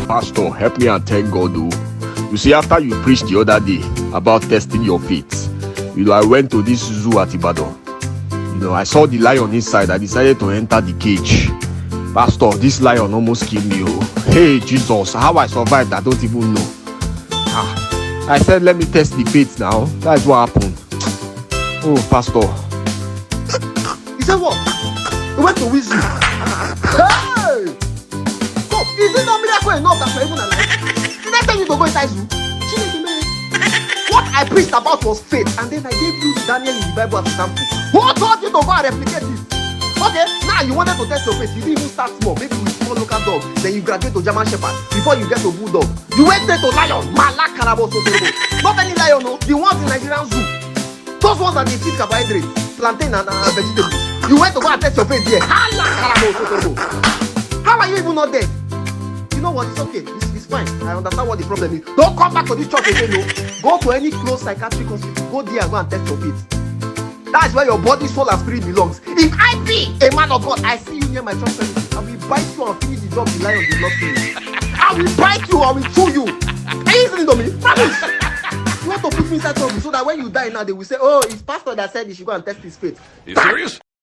Pastor, help me and thank God, though. You see, after you preached the other day about testing your faith, I went to this zoo at Ibadan. I saw the lion inside. I decided to enter the cage. Pastor, this lion almost killed me. Oh, hey, Jesus, how I survived, I don't even know. I said, let me test the faith now. That's what happened. Oh, Pastor. He said what? He went to Wizzy. Hey! So, is it not miracle enough that you're even alive? Did I tell you to go inside zoo? What I preached about was faith, and then I gave you Daniel in the Bible as a sample. Who told you to go and replicate it? Okay, now you wanted to test your faith. You didn't even start small, maybe with small local dog. Then you graduate to German Shepherd before you get to Bulldog. You went there to lion, Malak Karabo Sotoro. Not any lion, no. The ones in Nigerian zoo. Those ones that they feed carbohydrates, plantain and vegetables. You went to go and test your faith there. How are you even not dead? You know what? It's okay. It's fine. I understand what the problem is. Don't come back to this church again, no. Go to any close psychiatric hospital. Go there and go and test your faith. That's where your body, soul, and spirit belongs. If I be a man of God, I see you near my church premises, I will bite you and finish the job the lion did not finish. I will bite you, I will chew you. Are you listening to me? Promise. You want to put me inside trouble so that when you die now, they will say, oh, it's pastor that said you should go and test his faith. You serious?